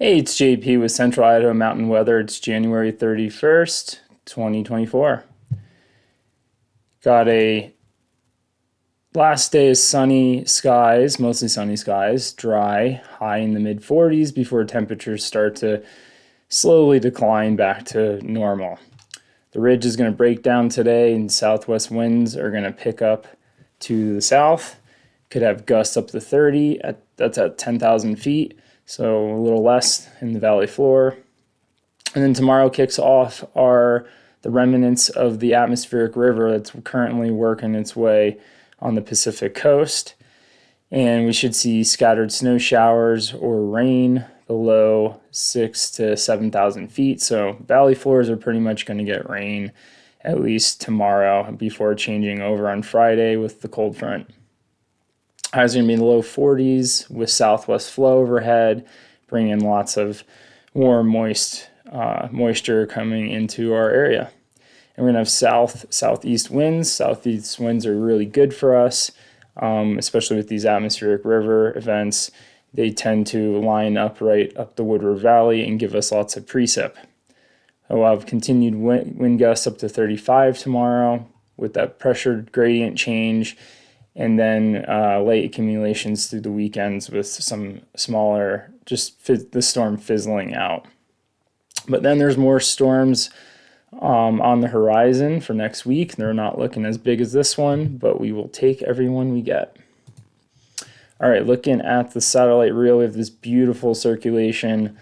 Hey, it's JP with Central Idaho Mountain Weather. It's January 31st, 2024. Got a last day of sunny skies, mostly sunny skies, dry, high in the mid 40s before temperatures start to slowly decline back to normal. The ridge is going to break down today, and southwest winds are going to pick up to the south. Could have gusts up to 30, that's at 10,000 feet, so a little less in the valley floor. And then tomorrow kicks off the remnants of the atmospheric river that's currently working its way on the Pacific coast. And we should see scattered snow showers or rain below 6,000 to 7,000 feet. So valley floors are pretty much going to get rain at least tomorrow before changing over on Friday with the cold front. Highs are going to be in the low 40s with southwest flow overhead, bringing in lots of warm, moisture coming into our area. And we're going to have southeast winds. Southeast winds are really good for us, especially with these atmospheric river events. They tend to line up right up the Woodward Valley and give us lots of precip. We'll have continued wind gusts up to 35 tomorrow with that pressure gradient change, and then late accumulations through the weekends with some smaller, the storm fizzling out. But then there's more storms on the horizon for next week. They're not looking as big as this one, but we will take every one we get. All right, looking at the satellite reel, we have this beautiful circulation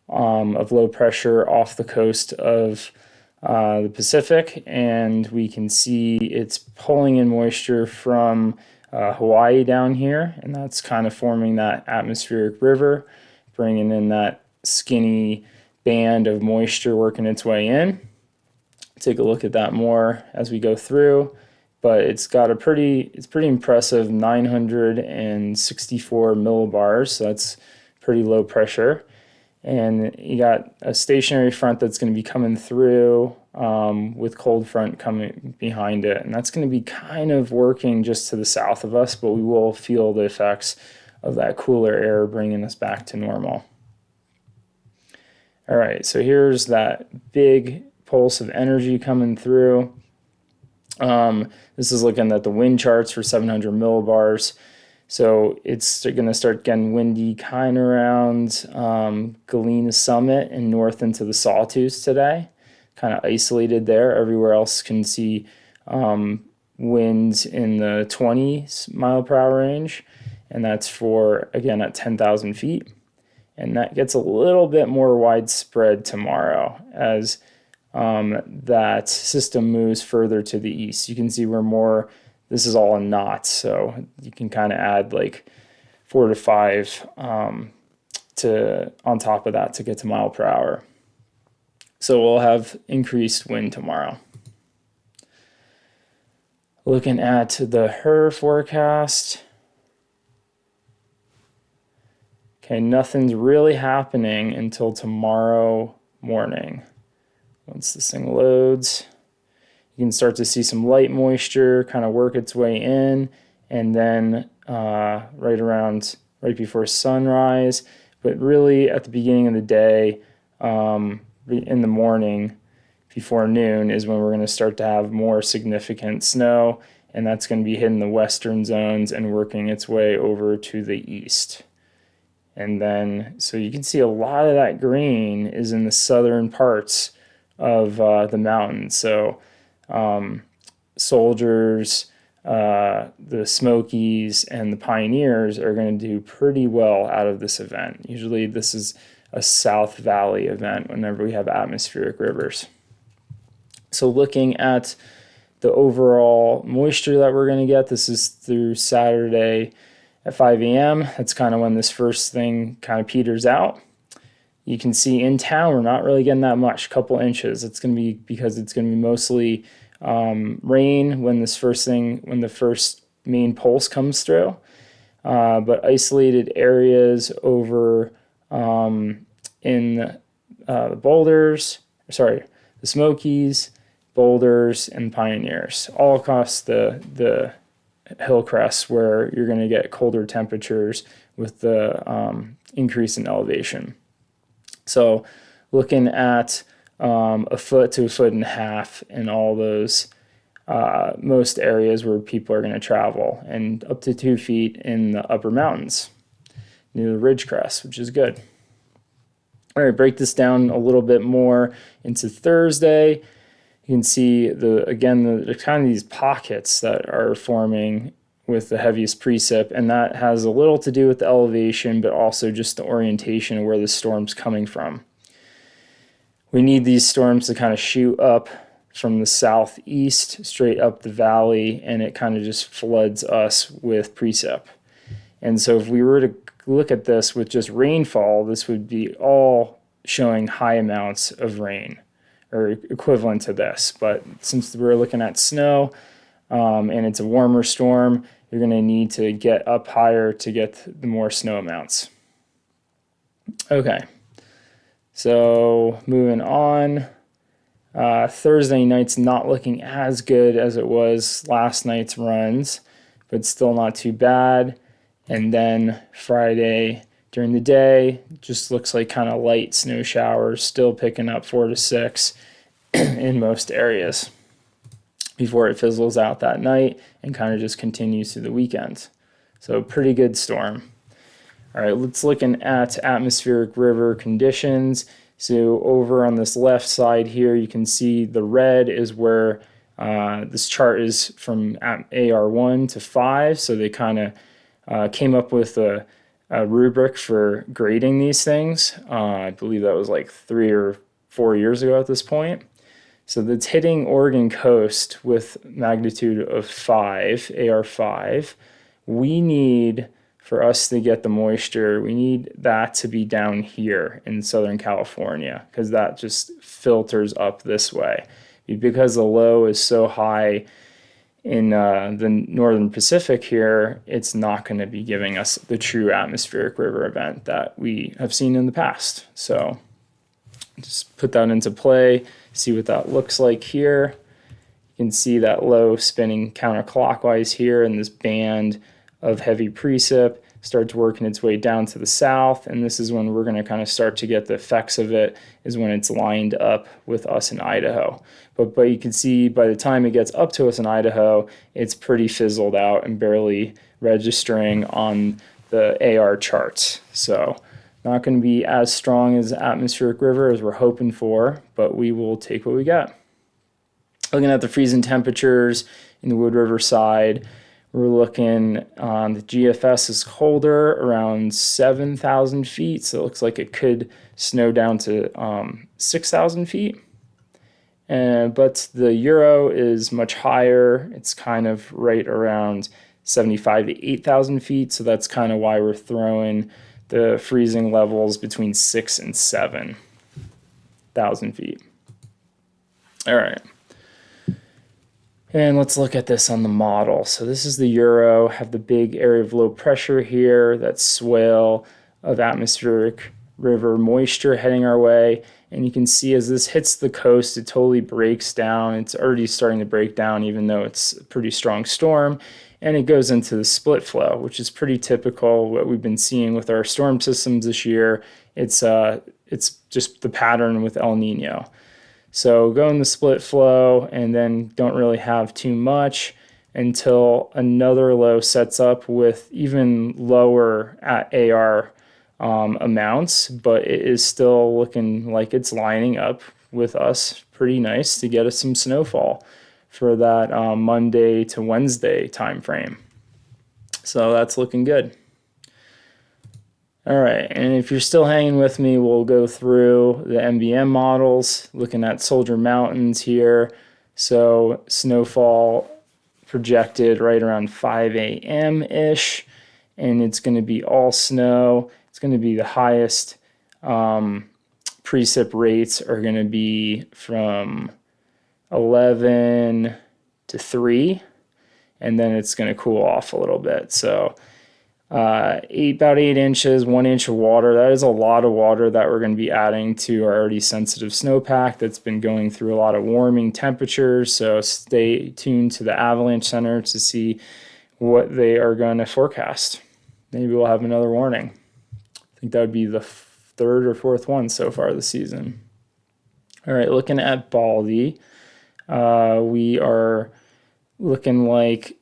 of low pressure off the coast of the Pacific, and we can see it's pulling in moisture from Hawaii down here, and that's kind of forming that atmospheric river, bringing in that skinny band of moisture working its way in. Take a look at that more as we go through, but it's pretty impressive 964 millibars, so that's pretty low pressure. And you got a stationary front that's going to be coming through with cold front coming behind it, and that's going to be kind of working just to the south of us, but we will feel the effects of that cooler air bringing us back to normal. All right, so here's that big pulse of energy coming through. This is looking at the wind charts for 700 millibars. So it's going to start getting windy kind of around Galena Summit and north into the Sawtooth today. Kind of isolated there. Everywhere else can see winds in the 20 mile per hour range. And that's for, again, at 10,000 feet. And that gets a little bit more widespread tomorrow as that system moves further to the east. You can see this is all in knots, so you can kind of add like 4 to 5 on top of that to get to mile per hour. So we'll have increased wind tomorrow. Looking at the HRRR forecast. Okay, nothing's really happening until tomorrow morning. Once this thing loads, you can start to see some light moisture kind of work its way in, and then right before sunrise, but really at the beginning of the day, in the morning before noon is when we're going to start to have more significant snow, and that's going to be hitting the western zones and working its way over to the east. And then, so you can see a lot of that green is in the southern parts of the mountains. So Soldiers, the Smokies, and the Pioneers are going to do pretty well out of this event. Usually this is a South Valley event whenever we have atmospheric rivers. So looking at the overall moisture that we're going to get, this is through Saturday at 5 a.m. That's kind of when this first thing kind of peters out. You can see in town we're not really getting that much, couple inches. It's going to be because it's going to be mostly rain when the first main pulse comes through. But isolated areas over in the boulders, the Smokies, boulders, and Pioneers, all across the hill crests where you're going to get colder temperatures with the increase in elevation. So looking at a foot to a foot and a half in all those most areas where people are going to travel, and up to 2 feet in the upper mountains near the ridge crest, which is good. All right, break this down a little bit more into Thursday. You can see the kind of these pockets that are forming with the heaviest precip, and that has a little to do with the elevation, but also just the orientation of where the storm's coming from. We need these storms to kind of shoot up from the southeast straight up the valley, and it kind of just floods us with precip. And so if we were to look at this with just rainfall, this would be all showing high amounts of rain, or equivalent to this. But since we're looking at snow and it's a warmer storm, you're going to need to get up higher to get the more snow amounts. Okay, so moving on. Thursday night's not looking as good as it was last night's runs, but still not too bad. And then Friday during the day, just looks like kind of light snow showers, still picking up 4 to 6 in most areas before it fizzles out that night and kind of just continues through the weekend. So pretty good storm. All right, let's looking at atmospheric river conditions. So over on this left side here, you can see the red is where this chart is from AR1 to 5. So they kind of came up with a rubric for grading these things. I believe that was like 3 or 4 years ago at this point. So that's hitting Oregon coast with magnitude of 5, AR5. We need, for us to get the moisture, we need that to be down here in Southern California, because that just filters up this way. Because the low is so high in the Northern Pacific here, it's not going to be giving us the true atmospheric river event that we have seen in the past. So just put that into play, see what that looks like here. You can see that low spinning counterclockwise here, and this band of heavy precip starts working its way down to the south, and this is when we're going to kind of start to get the effects of it, is when it's lined up with us in Idaho. But you can see by the time it gets up to us in Idaho, it's pretty fizzled out and barely registering on the AR charts. So not going to be as strong as the atmospheric river as we're hoping for, but we will take what we got. Looking at the freezing temperatures in the Wood River side, we're looking on the GFS is colder, around 7,000 feet. So it looks like it could snow down to 6,000 feet. But the Euro is much higher. It's kind of right around 75 to 8,000 feet. So that's kind of why we're throwing the freezing levels between 6,000 and 7,000 feet. All right. And let's look at this on the model. So this is the Euro, have the big area of low pressure here, that swale of atmospheric river moisture heading our way. And you can see as this hits the coast, it totally breaks down. It's already starting to break down, even though it's a pretty strong storm. And it goes into the split flow, which is pretty typical what we've been seeing with our storm systems this year. It's just the pattern with El Nino. So go in the split flow and then don't really have too much until another low sets up with even lower at AR amounts, but it is still looking like it's lining up with us pretty nice to get us some snowfall for that Monday to Wednesday time frame. So that's looking good. All right, and if you're still hanging with me, we'll go through the MBM models, looking at Soldier Mountains here. So snowfall projected right around 5 a.m.-ish, and it's going to be all snow. It's going to be the highest precip rates are going to be from 11 to 3, and then it's going to cool off a little bit. So about 8 inches, 1 inch of water. That is a lot of water that we're going to be adding to our already sensitive snowpack that's been going through a lot of warming temperatures. So stay tuned to the Avalanche Center to see what they are going to forecast. Maybe we'll have another warning. I think that would be the third or fourth one so far this season. All right, looking at Baldy, we are looking like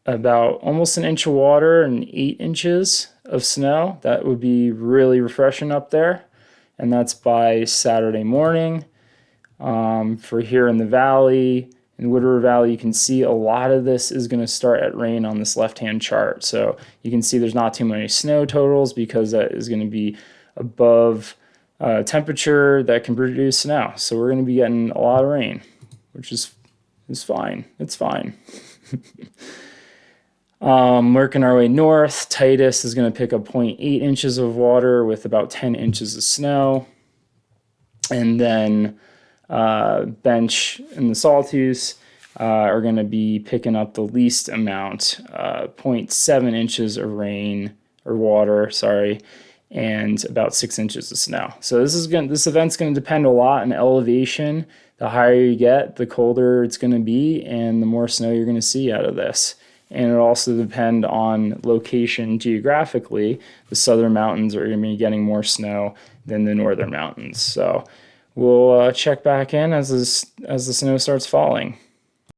about almost an inch of water and 8 inches of snow. That would be really refreshing up there. And that's by Saturday morning. For here in the valley, in Wood River Valley, you can see a lot of this is going to start at rain on this left-hand chart. So you can see there's not too many snow totals because that is going to be above temperature that can produce snow. So we're going to be getting a lot of rain, which is fine. It's fine. Working our way north, Titus is going to pick up 0.8 inches of water with about 10 inches of snow. And then Bench and the Sawtooth are going to be picking up the least amount, 0.7 inches of rain or water, and about 6 inches of snow. So this event's going to depend a lot on elevation. The higher you get, the colder it's going to be, and the more snow you're going to see out of this. And it'll also depend on location geographically. The southern mountains are going to be getting more snow than the northern mountains. So we'll check back in as the snow starts falling.